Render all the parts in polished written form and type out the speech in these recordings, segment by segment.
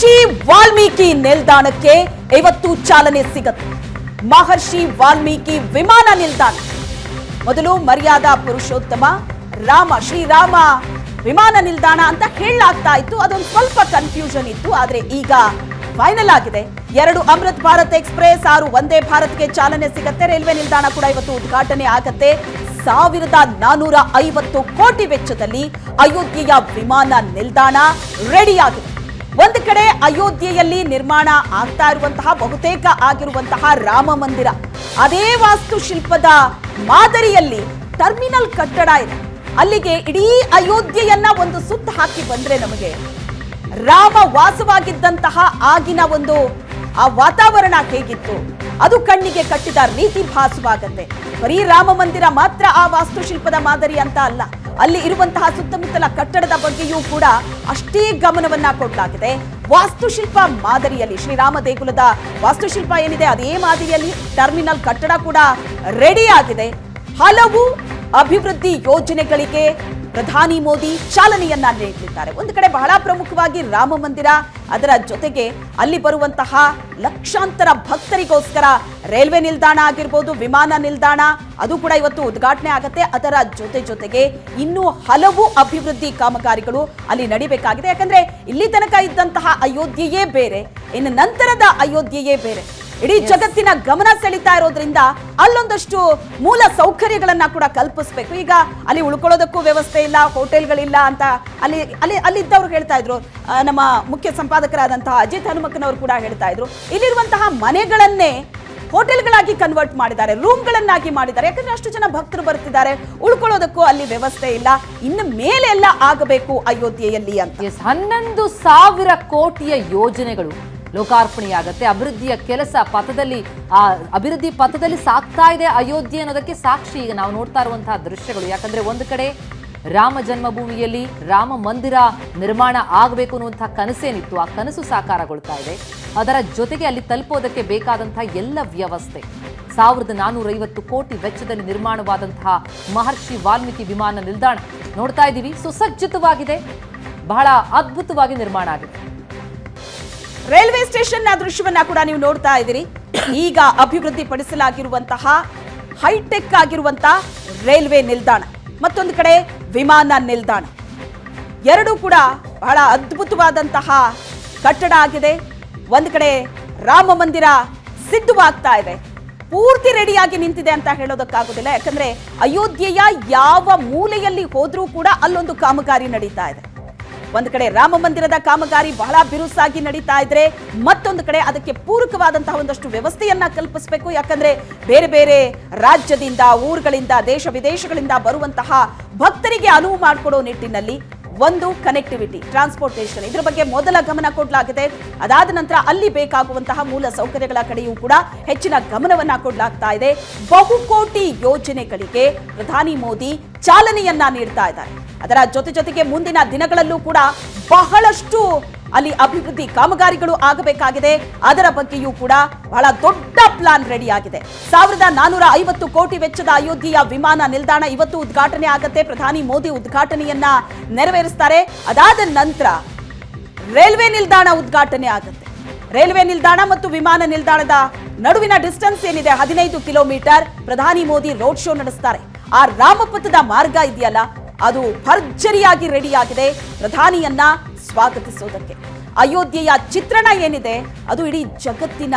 ಮಹರ್ಷಿ ವಾಲ್ಮೀಕಿ ನಿಲ್ದಾಣಕ್ಕೆ ಇವತ್ತು ಚಾಲನೆ ಸಿಗುತ್ತೆ. ಮಹರ್ಷಿ ವಾಲ್ಮೀಕಿ ವಿಮಾನ ನಿಲ್ದಾಣ ಮೊದಲು ಮರ್ಯಾದಾ ಪುರುಷೋತ್ತಮ ಶ್ರೀರಾಮ ವಿಮಾನ ನಿಲ್ದಾಣ ಅಂತ ಹೇಳಲಾಗ್ತಾ ಇತ್ತು. ಅದೊಂದು ಸ್ವಲ್ಪ ಕನ್ಫ್ಯೂಷನ್ ಇತ್ತು. ಆದ್ರೆ ಈಗ ಫೈನಲ್ ಆಗಿದೆ. 2 ಅಮೃತ್ ಭಾರತ್ ಎಕ್ಸ್ಪ್ರೆಸ್, 6 ವಂದೇ ಭಾರತ್ಗೆ ಚಾಲನೆ ಸಿಗುತ್ತೆ. ರೈಲ್ವೆ ನಿಲ್ದಾಣ ಕೂಡ ಇವತ್ತು ಉದ್ಘಾಟನೆ ಆಗುತ್ತೆ. 1450 ಕೋಟಿ ವೆಚ್ಚದಲ್ಲಿ ಅಯೋಧ್ಯೆಯ ವಿಮಾನ ನಿಲ್ದಾಣ ರೆಡಿ ಆಗಿದೆ. ಒಂದು ಕಡೆ ಅಯೋಧ್ಯೆಯಲ್ಲಿ ನಿರ್ಮಾಣ ಆಗ್ತಾ ಇರುವಂತಹ ಬಹುತೇಕ ಆಗಿರುವಂತಹ ರಾಮ ಮಂದಿರ, ಅದೇ ವಾಸ್ತುಶಿಲ್ಪದ ಮಾದರಿಯಲ್ಲಿ ಟರ್ಮಿನಲ್ ಕಟ್ಟಡ ಇದೆ. ಅಲ್ಲಿಗೆ ಇಡೀ ಅಯೋಧ್ಯೆಯನ್ನ ಒಂದು ಸುತ್ತ ಹಾಕಿ ಬಂದ್ರೆ ನಮಗೆ ರಾಮ ವಾಸವಾಗಿದ್ದಂತಹ ಆಗಿನ ಒಂದು ಆ ವಾತಾವರಣ ಹೇಗಿತ್ತು ಅದು ಕಣ್ಣಿಗೆ ಕಟ್ಟಿದ ರೀತಿ ಭಾಸವಾಗತ್ತೆ. ಬರೀ ರಾಮ ಮಂದಿರ ಮಾತ್ರ ಆ ವಾಸ್ತುಶಿಲ್ಪದ ಮಾದರಿ ಅಂತ ಅಲ್ಲ, ಅಲ್ಲಿ ಇರುವಂತಹ ಸುತ್ತಮುತ್ತಲ ಕಟ್ಟಡದ ಬಗ್ಗೆಯೂ ಕೂಡ ಅಷ್ಟೇ ಗಮನವನ್ನ ಕೊಡಲಾಗಿದೆ. ವಾಸ್ತುಶಿಲ್ಪ ಮಾದರಿಯಲ್ಲಿ ಶ್ರೀರಾಮ ದೇಗುಲದ ವಾಸ್ತುಶಿಲ್ಪ ಏನಿದೆ ಅದೇ ಮಾದರಿಯಲ್ಲಿ ಟರ್ಮಿನಲ್ ಕಟ್ಟಡ ಕೂಡ ರೆಡಿ ಆಗಿದೆ. ಹಲವು ಅಭಿವೃದ್ಧಿ ಯೋಜನೆಗಳಿಗೆ ಪ್ರಧಾನಿ ಮೋದಿ ಚಾಲನೆಯನ್ನ ನೀಡಲಿದ್ದಾರೆ. ಒಂದು ಕಡೆ ಬಹಳ ಪ್ರಮುಖವಾಗಿ ರಾಮ ಮಂದಿರ, ಅದರ ಜೊತೆಗೆ ಅಲ್ಲಿ ಬರುವಂತಹ ಲಕ್ಷಾಂತರ ಭಕ್ತರಿಗೋಸ್ಕರ ರೈಲ್ವೆ ನಿಲ್ದಾಣ ಆಗಿರ್ಬೋದು, ವಿಮಾನ ನಿಲ್ದಾಣ, ಅದು ಕೂಡ ಇವತ್ತು ಉದ್ಘಾಟನೆ ಆಗುತ್ತೆ. ಅದರ ಜೊತೆಗೆ ಇನ್ನೂ ಹಲವು ಅಭಿವೃದ್ಧಿ ಕಾಮಗಾರಿಗಳು ಅಲ್ಲಿ ನಡಿಬೇಕಾಗಿದೆ. ಯಾಕಂದ್ರೆ ಇಲ್ಲಿ ತನಕ ಇದ್ದಂತಹ ಅಯೋಧ್ಯೆಯೇ ಬೇರೆ, ಇನ್ನು ನಂತರದ ಅಯೋಧ್ಯೆಯೇ ಬೇರೆ. ಇಡೀ ಜಗತ್ತಿನ ಗಮನ ಸೆಳೀತಾ ಇರೋದ್ರಿಂದ ಅಲ್ಲೊಂದಷ್ಟು ಮೂಲ ಸೌಕರ್ಯಗಳನ್ನ ಕೂಡ ಕಲ್ಪಿಸಬೇಕು. ಈಗ ಅಲ್ಲಿ ಉಳ್ಕೊಳ್ಳೋದಕ್ಕೂ ವ್ಯವಸ್ಥೆ ಇಲ್ಲ, ಹೋಟೆಲ್ಗಳಿಲ್ಲ ಅಂತ ಅಲ್ಲಿದ್ದವ್ರು ಹೇಳ್ತಾ ಇದ್ರು. ನಮ್ಮ ಮುಖ್ಯ ಸಂಪಾದಕರಾದಂತಹ ಅಜಿತ್ ಹನುಮಕ್ಕನವರು ಕೂಡ ಹೇಳ್ತಾ ಇದ್ರು, ಇಲ್ಲಿರುವಂತಹ ಮನೆಗಳನ್ನೇ ಹೋಟೆಲ್ಗಳಾಗಿ ಕನ್ವರ್ಟ್ ಮಾಡಿದ್ದಾರೆ, ರೂಮ್ಗಳನ್ನಾಗಿ ಮಾಡಿದ್ದಾರೆ. ಯಾಕಂದ್ರೆ ಅಷ್ಟು ಜನ ಭಕ್ತರು ಬರ್ತಿದ್ದಾರೆ, ಉಳ್ಕೊಳ್ಳೋದಕ್ಕೂ ಅಲ್ಲಿ ವ್ಯವಸ್ಥೆ ಇಲ್ಲ. ಇನ್ನು ಮೇಲೆ ಎಲ್ಲ ಆಗಬೇಕು ಅಯೋಧ್ಯೆಯಲ್ಲಿ ಅಂತ. 11,000 ಕೋಟಿಯ ಯೋಜನೆಗಳು ಲೋಕಾರ್ಪಣೆಯಾಗತ್ತೆ. ಅಭಿವೃದ್ಧಿಯ ಕೆಲಸ ಪಥದಲ್ಲಿ ಅಭಿವೃದ್ಧಿ ಪಥದಲ್ಲಿ ಸಾಗ್ತಾ ಇದೆ ಅಯೋಧ್ಯೆ ಅನ್ನೋದಕ್ಕೆ ಸಾಕ್ಷಿ ಈಗ ನಾವು ನೋಡ್ತಾ ಇರುವಂತಹ ದೃಶ್ಯಗಳು. ಯಾಕಂದ್ರೆ ಒಂದು ಕಡೆ ರಾಮ ಜನ್ಮಭೂಮಿಯಲ್ಲಿ ರಾಮ ಮಂದಿರ ನಿರ್ಮಾಣ ಆಗಬೇಕು ಅನ್ನುವಂತಹ ಕನಸೇನಿತ್ತು, ಆ ಕನಸು ಸಾಕಾರಗೊಳ್ತಾ ಇದೆ. ಅದರ ಜೊತೆಗೆ ಅಲ್ಲಿ ತಲುಪೋದಕ್ಕೆ ಬೇಕಾದಂತಹ ಎಲ್ಲ ವ್ಯವಸ್ಥೆ 1450 ಕೋಟಿ ವೆಚ್ಚದಲ್ಲಿ ನಿರ್ಮಾಣವಾದಂತಹ ಮಹರ್ಷಿ ವಾಲ್ಮೀಕಿ ವಿಮಾನ ನಿಲ್ದಾಣ ನೋಡ್ತಾ ಇದ್ದೀವಿ. ಸುಸಜ್ಜಿತವಾಗಿದೆ, ಬಹಳ ಅದ್ಭುತವಾಗಿ ನಿರ್ಮಾಣ ಆಗಿದೆ. ರೈಲ್ವೆ ಸ್ಟೇಷನ್ ದೃಶ್ಯವನ್ನ ಕೂಡ ನೀವು ನೋಡ್ತಾ ಇದ್ದೀರಿ. ಈಗ ಅಭಿವೃದ್ಧಿ ಪಡಿಸಲಾಗಿರುವಂತಹ ಹೈಟೆಕ್ ಆಗಿರುವಂತಹ ರೈಲ್ವೆ ನಿಲ್ದಾಣ, ಮತ್ತೊಂದು ಕಡೆ ವಿಮಾನ ನಿಲ್ದಾಣ, ಎರಡೂ ಕೂಡ ಬಹಳ ಅದ್ಭುತವಾದಂತಹ ಕಟ್ಟಡ ಆಗಿದೆ. ಒಂದು ಕಡೆ ರಾಮ ಮಂದಿರ ಸಿದ್ಧವಾಗ್ತಾ ಇದೆ, ಪೂರ್ತಿ ರೆಡಿಯಾಗಿ ನಿಂತಿದೆ ಅಂತ ಹೇಳೋದಕ್ಕಾಗೋದಿಲ್ಲ. ಯಾಕಂದ್ರೆ ಅಯೋಧ್ಯೆಯ ಯಾವ ಮೂಲೆಯಲ್ಲಿ ಹೋದ್ರೂ ಕೂಡ ಅಲ್ಲೊಂದು ಕಾಮಗಾರಿ ನಡೀತಾ ಇದೆ. ಒಂದು ಕಡೆ ರಾಮ ಮಂದಿರದ ಕಾಮಗಾರಿ ಬಹಳ ಬಿರುಸಾಗಿ ನಡೀತಾ ಇದ್ರೆ, ಮತ್ತೊಂದು ಕಡೆ ಅದಕ್ಕೆ ಪೂರಕವಾದಂತಹ ಒಂದಷ್ಟು ವ್ಯವಸ್ಥೆಯನ್ನ ಕಲ್ಪಿಸಬೇಕು. ಯಾಕಂದ್ರೆ ಬೇರೆ ಬೇರೆ ರಾಜ್ಯದಿಂದ, ಊರುಗಳಿಂದ, ದೇಶ ವಿದೇಶಗಳಿಂದ ಬರುವಂತಹ ಭಕ್ತರಿಗೆ ಅನುವು ಮಾಡಿಕೊಡೋ ನಿಟ್ಟಿನಲ್ಲಿ ಒಂದು ಕನೆಕ್ಟಿವಿಟಿ, ಟ್ರಾನ್ಸ್ಪೋರ್ಟೇಷನ್, ಇದರ ಬಗ್ಗೆ ಮೊದಲ ಗಮನ ಕೊಡಲಾಗಿದೆ. ಅದಾದ ನಂತರ ಅಲ್ಲಿ ಬೇಕಾಗುವಂತಹ ಮೂಲ ಸೌಕರ್ಯಗಳ ಕಡೆಯೂ ಕೂಡ ಹೆಚ್ಚಿನ ಗಮನವನ್ನ ಕೊಡಲಾಗ್ತಾ ಇದೆ. ಬಹುಕೋಟಿ ಯೋಜನೆಗಳಿಗೆ ಪ್ರಧಾನಿ ಮೋದಿ ಚಾಲನೆಯನ್ನ ನೀಡ್ತಾ ಇದ್ದಾರೆ. ಅದರ ಜೊತೆಗೆ ಮುಂದಿನ ದಿನಗಳಲ್ಲೂ ಕೂಡ ಬಹಳಷ್ಟು ಅಲ್ಲಿ ಅಭಿವೃದ್ಧಿ ಕಾಮಗಾರಿಗಳು ಆಗಬೇಕಾಗಿದೆ. ಅದರ ಬಗ್ಗೆಯೂ ಕೂಡ ಬಹಳ ದೊಡ್ಡ ಪ್ಲಾನ್ ರೆಡಿ ಆಗಿದೆ. 1450 ಕೋಟಿ ವೆಚ್ಚದ ಅಯೋಧ್ಯೆಯ ವಿಮಾನ ನಿಲ್ದಾಣ ಇವತ್ತು ಉದ್ಘಾಟನೆ ಆಗುತ್ತೆ. ಪ್ರಧಾನಿ ಮೋದಿ ಉದ್ಘಾಟನೆಯನ್ನ ನೆರವೇರಿಸ್ತಾರೆ. ಅದಾದ ನಂತರ ರೈಲ್ವೆ ನಿಲ್ದಾಣ ಉದ್ಘಾಟನೆ ಆಗುತ್ತೆ. ರೈಲ್ವೆ ನಿಲ್ದಾಣ ಮತ್ತು ವಿಮಾನ ನಿಲ್ದಾಣದ ನಡುವಿನ ಡಿಸ್ಟೆನ್ಸ್ ಏನಿದೆ 15 ಕಿಲೋಮೀಟರ್. ಪ್ರಧಾನಿ ಮೋದಿ ರೋಡ್ ಶೋ ನಡೆಸ್ತಾರೆ. ಆ ರಾಮಪಥದ ಮಾರ್ಗ ಇದೆಯಲ್ಲ, ಅದು ಭರ್ಜರಿಯಾಗಿ ರೆಡಿ ಆಗಿದೆ ಪ್ರಧಾನಿಯನ್ನ ಸ್ವಾಗತಿಸೋದಕ್ಕೆ. ಅಯೋಧ್ಯೆಯ ಚಿತ್ರಣ ಏನಿದೆ ಅದು ಇಡೀ ಜಗತ್ತಿನ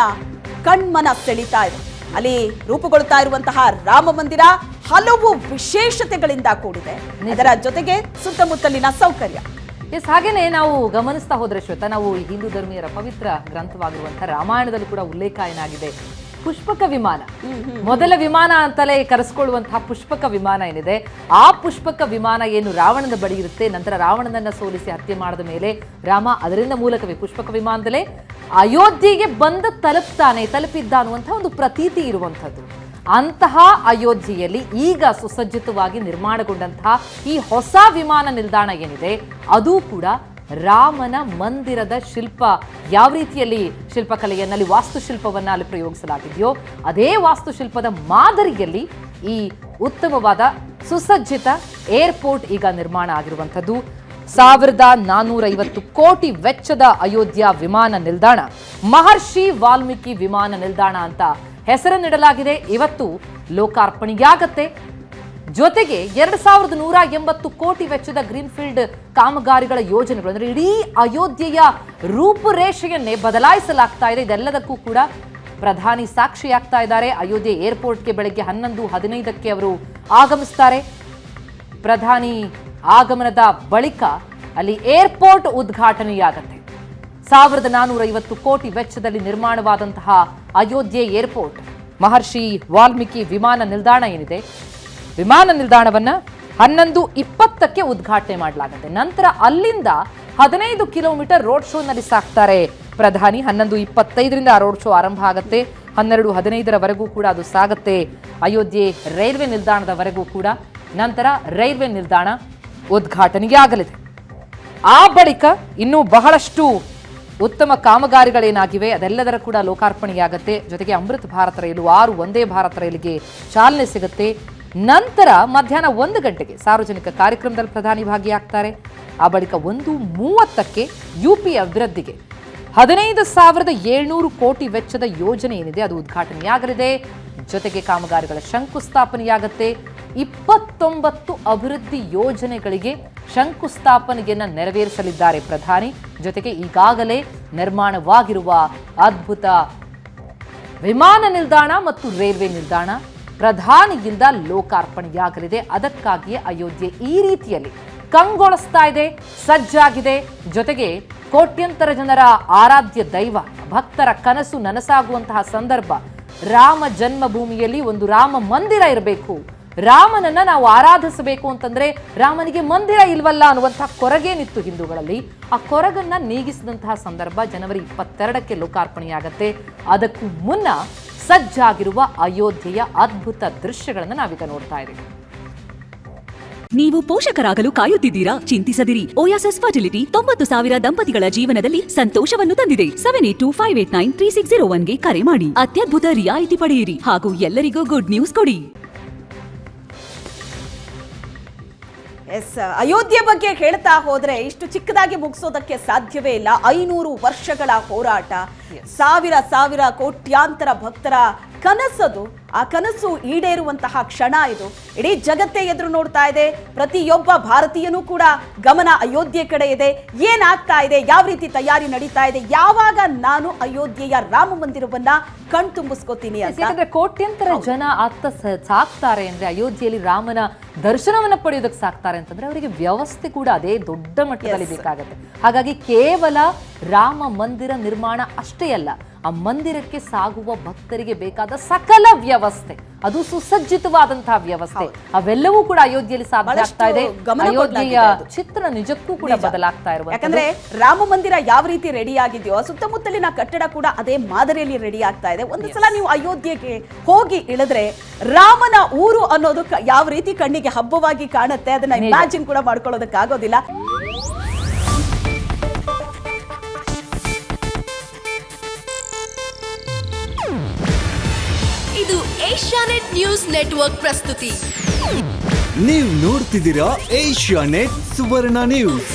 ಕಣ್ಮನ ಸೆಳೀತಾ ಇದೆ. ಅಲ್ಲಿ ರೂಪುಗೊಳ್ತಾ ಇರುವಂತಹ ರಾಮ ಮಂದಿರ ಹಲವು ವಿಶೇಷತೆಗಳಿಂದ ಕೂಡಿದೆ. ಅದರ ಜೊತೆಗೆ ಸುತ್ತಮುತ್ತಲಿನ ಸೌಕರ್ಯ. ಹಾಗೇನೆ ನಾವು ಗಮನಿಸ್ತಾ ಹೋದ್ರೆ ಶ್ವೇತಾ, ನಾವು ಹಿಂದೂ ಧರ್ಮೀಯರ ಪವಿತ್ರ ಗ್ರಂಥವಾಗಿರುವಂತಹ ರಾಮಾಯಣದಲ್ಲೂ ಕೂಡ ಉಲ್ಲೇಖ ಏನಾಗಿದೆ, ಪುಷ್ಪಕ ವಿಮಾನ, ಮೊದಲ ವಿಮಾನ ಅಂತಲೇ ಕರೆಸ್ಕೊಳ್ಳುವಂತಹ ಪುಷ್ಪಕ ವಿಮಾನ ಏನಿದೆ, ಆ ಪುಷ್ಪಕ ವಿಮಾನ ಏನು ರಾವಣನ ಬಳಿ ಇರುತ್ತೆ, ನಂತರ ರಾವಣನನ್ನ ಸೋಲಿಸಿ ಹತ್ಯೆ ಮಾಡಿದ ಮೇಲೆ ರಾಮ ಅದರಿಂದ ಮೂಲಕವೇ ಪುಷ್ಪಕ ವಿಮಾನದಲ್ಲೇ ಅಯೋಧ್ಯೆಗೆ ತಲುಪಿದ್ದ ಅನ್ನುವಂತಹ ಒಂದು ಪ್ರತೀತಿ ಇರುವಂಥದ್ದು. ಅಂತಹ ಅಯೋಧ್ಯೆಯಲ್ಲಿ ಈಗ ಸುಸಜ್ಜಿತವಾಗಿ ನಿರ್ಮಾಣಗೊಂಡಂತಹ ಈ ಹೊಸ ವಿಮಾನ ನಿಲ್ದಾಣ ಏನಿದೆ ಅದು ಕೂಡ ರಾಮನ ಮಂದಿರದ ಶಿಲ್ಪ, ಯಾವ ರೀತಿಯಲ್ಲಿ ಶಿಲ್ಪಕಲೆಯಲ್ಲಿ ವಾಸ್ತುಶಿಲ್ಪವನ್ನ ಅಲ್ಲಿ ಪ್ರಯೋಗಿಸಲಾಗಿದೆಯೋ ಅದೇ ವಾಸ್ತುಶಿಲ್ಪದ ಮಾದರಿಯಲ್ಲಿ ಈ ಉತ್ತಮವಾದ ಸುಸಜ್ಜಿತ ಏರ್ಪೋರ್ಟ್ ಈಗ ನಿರ್ಮಾಣ ಆಗಿರುವಂಥದ್ದು. 1450 ಕೋಟಿ ವೆಚ್ಚದ ಅಯೋಧ್ಯ ವಿಮಾನ ನಿಲ್ದಾಣ ಮಹರ್ಷಿ ವಾಲ್ಮೀಕಿ ವಿಮಾನ ನಿಲ್ದಾಣ ಅಂತ ಹೆಸರನ್ನಿಡಲಾಗಿದೆ. ಇವತ್ತು ಲೋಕಾರ್ಪಣೆಯಾಗತ್ತೆ. ಜೊತೆಗೆ 2180 ಕೋಟಿ ವೆಚ್ಚದ ಗ್ರೀನ್ಫೀಲ್ಡ್ ಕಾಮಗಾರಿಗಳ ಯೋಜನೆಗಳು, ಅಂದ್ರೆ ಇಡೀ ಅಯೋಧ್ಯೆಯ ರೂಪುರೇಷೆಯನ್ನೇ ಬದಲಾಯಿಸಲಾಗ್ತಾ ಇದೆ. ಇದೆಲ್ಲದಕ್ಕೂ ಕೂಡ ಪ್ರಧಾನಿ ಸಾಕ್ಷಿಯಾಗ್ತಾ ಇದ್ದಾರೆ. ಅಯೋಧ್ಯೆ ಏರ್ಪೋರ್ಟ್ಗೆ ಬೆಳಗ್ಗೆ 11:15 ಅವರು ಆಗಮಿಸ್ತಾರೆ. ಪ್ರಧಾನಿ ಆಗಮನದ ಬಳಿಕ ಅಲ್ಲಿ ಏರ್ಪೋರ್ಟ್ ಉದ್ಘಾಟನೆಯಾಗತ್ತೆ. 1450 ಕೋಟಿ ವೆಚ್ಚದಲ್ಲಿ ನಿರ್ಮಾಣವಾದಂತಹ ಅಯೋಧ್ಯೆ ಏರ್ಪೋರ್ಟ್, ಮಹರ್ಷಿ ವಾಲ್ಮೀಕಿ ವಿಮಾನ ನಿಲ್ದಾಣ ಏನಿದೆ, ವಿಮಾನ ನಿಲ್ದಾಣವನ್ನ 11:20 ಉದ್ಘಾಟನೆ ಮಾಡಲಾಗುತ್ತೆ. ನಂತರ ಅಲ್ಲಿಂದ 15 ಕಿಲೋಮೀಟರ್ ರೋಡ್ ಶೋನಲ್ಲಿ ಸಾಕ್ತಾರೆ ಪ್ರಧಾನಿ. 11:25 ಆ ರೋಡ್ ಶೋ ಆರಂಭ ಆಗುತ್ತೆ. 12:15 ಕೂಡ ಅದು ಸಾಗುತ್ತೆ ಅಯೋಧ್ಯೆ ರೈಲ್ವೆ ನಿಲ್ದಾಣದವರೆಗೂ ಕೂಡ. ನಂತರ ರೈಲ್ವೆ ನಿಲ್ದಾಣ ಉದ್ಘಾಟನೆಯಾಗಲಿದೆ. ಆ ಬಳಿಕ ಇನ್ನೂ ಬಹಳಷ್ಟು ಉತ್ತಮ ಕಾಮಗಾರಿಗಳೇನಾಗಿವೆ ಅದೆಲ್ಲದರ ಕೂಡ ಲೋಕಾರ್ಪಣೆಯಾಗತ್ತೆ. ಜೊತೆಗೆ ಅಮೃತ್ ಭಾರತ ರೈಲು, 6 ವಂದೇ ಭಾರತ ರೈಲಿಗೆ ಚಾಲನೆ ಸಿಗುತ್ತೆ. ನಂತರ ಮಧ್ಯಾಹ್ನ 1 ಗಂಟೆಗೆ ಸಾರ್ವಜನಿಕ ಕಾರ್ಯಕ್ರಮದಲ್ಲಿ ಪ್ರಧಾನಿ ಭಾಗಿಯಾಗ್ತಾರೆ. ಆ ಬಳಿಕ 1:30 ಯುಪಿ ಅಭಿವೃದ್ಧಿಗೆ 15,700 ಕೋಟಿ ವೆಚ್ಚದ ಯೋಜನೆ ಏನಿದೆ ಅದು ಉದ್ಘಾಟನೆಯಾಗಲಿದೆ. ಜೊತೆಗೆ ಕಾಮಗಾರಿಗಳ ಶಂಕುಸ್ಥಾಪನೆಯಾಗತ್ತೆ. 29 ಅಭಿವೃದ್ಧಿ ಯೋಜನೆಗಳಿಗೆ ಶಂಕುಸ್ಥಾಪನೆಯನ್ನ ನೆರವೇರಿಸಲಿದ್ದಾರೆ ಪ್ರಧಾನಿ. ಜೊತೆಗೆ ಈಗಾಗಲೇ ನಿರ್ಮಾಣವಾಗಿರುವ ಅದ್ಭುತ ವಿಮಾನ ನಿಲ್ದಾಣ ಮತ್ತು ರೈಲ್ವೆ ನಿಲ್ದಾಣ ಪ್ರಧಾನಿಯಿಂದ ಲೋಕಾರ್ಪಣೆಯಾಗಲಿದೆ. ಅದಕ್ಕಾಗಿಯೇ ಅಯೋಧ್ಯೆ ಈ ರೀತಿಯಲ್ಲಿ ಕಂಗೊಳಿಸ್ತಾ ಇದೆ, ಸಜ್ಜಾಗಿದೆ. ಜೊತೆಗೆ ಕೋಟ್ಯಂತರ ಜನರ ಆರಾಧ್ಯ ದೈವ, ಭಕ್ತರ ಕನಸು ನನಸಾಗುವಂತಹ ಸಂದರ್ಭ. ರಾಮ ಜನ್ಮಭೂಮಿಯಲ್ಲಿ ಒಂದು ರಾಮ ಮಂದಿರ ಇರಬೇಕು, ರಾಮನನ್ನ ನಾವು ಆರಾಧಿಸಬೇಕು ಅಂತಂದ್ರೆ ರಾಮನಿಗೆ ಮಂದಿರ ಇಲ್ವಲ್ಲ ಅನ್ನುವಂತಹ ಕೊರಗೇನಿತ್ತು ಹಿಂದೂಗಳಲ್ಲಿ. ಆ ಕೊರಗನ್ನ ನೀಗಿಸಿದಂತಹ ಸಂದರ್ಭ ಜನವರಿ 22 ಲೋಕಾರ್ಪಣೆಯಾಗತ್ತೆ. ಅದಕ್ಕೂ ಮುನ್ನ ಸಜ್ಜಾಗಿರುವ ಅಯೋಧ್ಯೆಯ ಅದ್ಭುತ ದೃಶ್ಯಗಳನ್ನು ನಾವೀಗ ನೋಡ್ತಾ ಇದ್ದೀವಿ. ನೀವು ಪೋಷಕರಾಗಲು ಕಾಯುತ್ತಿದ್ದೀರಾ? ಚಿಂತಿಸದಿರಿ. ಓಯಾಸಿಸ್ ಫರ್ಟಿಲಿಟಿ 90,000 ದಂಪತಿಗಳ ಜೀವನದಲ್ಲಿ ಸಂತೋಷವನ್ನು ತಂದಿದೆ. 7825893601ಗೆ ಕರೆ ಮಾಡಿ. ಅತ್ಯದ್ಭುತ ರಿಯಾಯಿತಿ ಪಡೆಯಿರಿ ಹಾಗೂ ಎಲ್ಲರಿಗೂ ಗುಡ್ ನ್ಯೂಸ್ ಕೊಡಿ. ಎಸ್, ಅಯೋಧ್ಯೆ ಬಗ್ಗೆ ಹೇಳ್ತಾ ಹೋದ್ರೆ ಇಷ್ಟು ಚಿಕ್ಕದಾಗಿ ಮುಗಿಸೋದಕ್ಕೆ ಸಾಧ್ಯವೇ ಇಲ್ಲ. 500 ವರ್ಷಗಳ ಹೋರಾಟ, ಸಾವಿರ ಕೋಟ್ಯಾಂತರ ಭಕ್ತರ ಕನಸದು. ಆ ಕನಸು ಈಡೇರುವಂತಹ ಕ್ಷಣ ಇದು. ಇಡೀ ಜಗತ್ತೇ ಎದುರು ನೋಡ್ತಾ ಇದೆ. ಪ್ರತಿಯೊಬ್ಬ ಭಾರತೀಯನೂ ಕೂಡ ಗಮನ ಅಯೋಧ್ಯೆ ಕಡೆ ಇದೆ. ಏನಾಗ್ತಾ ಇದೆ, ಯಾವ ರೀತಿ ತಯಾರಿ ನಡೀತಾ ಇದೆ, ಯಾವಾಗ ನಾನು ಅಯೋಧ್ಯೆಯ ರಾಮ ಮಂದಿರವನ್ನ ಕಣ್ತುಂಬಿಸ್ಕೋತೀನಿ ಅಂತ. ಯಾಕಂದ್ರೆ ಕೋಟ್ಯಂತರ ಜನ ಅತ್ತ ಸಾಕ್ತಾರೆ ಅಂದ್ರೆ, ಅಯೋಧ್ಯೆಯಲ್ಲಿ ರಾಮನ ದರ್ಶನವನ್ನ ಪಡೆಯೋದಕ್ಕೆ ಸಾಕ್ತಾರೆ ಅಂತಂದ್ರೆ ಅವರಿಗೆ ವ್ಯವಸ್ಥೆ ಕೂಡ ಅದೇ ದೊಡ್ಡ ಮಟ್ಟದಲ್ಲಿ ಬೇಕಾಗುತ್ತೆ. ಹಾಗಾಗಿ ಕೇವಲ ರಾಮ ಮಂದಿರ ನಿರ್ಮಾಣ ಅಷ್ಟೇ ಅಲ್ಲ, ಆ ಮಂದಿರಕ್ಕೆ ಸಾಗುವ ಭಕ್ತರಿಗೆ ಬೇಕಾದ ಸಕಲ ವ್ಯವಸ್ಥೆ, ಅದು ಸುಸಜ್ಜಿತವಾದಂತಹ ವ್ಯವಸ್ಥೆ, ಅವೆಲ್ಲವೂ ಕೂಡ ಅಯೋಧ್ಯೆಯಲ್ಲಿ ಸಾಧ್ಯ ಆಗ್ತಾ ಇದೆ. ಅಯೋಧ್ಯೆಯ ಚಿತ್ರ ನಿಜಕ್ಕೂ ಕೂಡ ಬದಲಾಗ್ತಾ ಇರುವ. ಯಾಕಂದ್ರೆ ರಾಮ ಮಂದಿರ ಯಾವ ರೀತಿ ರೆಡಿ ಆಗಿದೆಯೋ ಸುತ್ತಮುತ್ತಲಿನ ಕಟ್ಟಡ ಕೂಡ ಅದೇ ಮಾದರಿಯಲ್ಲಿ ರೆಡಿ ಆಗ್ತಾ ಇದೆ. ಒಂದು ಸಲ ನೀವು ಅಯೋಧ್ಯೆಗೆ ಹೋಗಿ ಇಳಿದ್ರೆ ರಾಮನ ಊರು ಅನ್ನೋದು ಯಾವ ರೀತಿ ಕಣ್ಣಿಗೆ ಹಬ್ಬವಾಗಿ ಕಾಣುತ್ತೆ ಅದನ್ನ ಇಮ್ಯಾಜಿನ್ ಕೂಡ ಮಾಡ್ಕೊಳ್ಳೋದಕ್ಕಾಗೋದಿಲ್ಲ. ಇದು ಏಷ್ಯಾನೆಟ್ ನ್ಯೂಸ್ ನೆಟ್ವರ್ಕ್ ಪ್ರಸ್ತುತಿ. ನೀವು ನೋಡ್ತಿದ್ದೀರಾ ಏಷ್ಯಾನೆಟ್ ಸುವರ್ಣ ನ್ಯೂಸ್.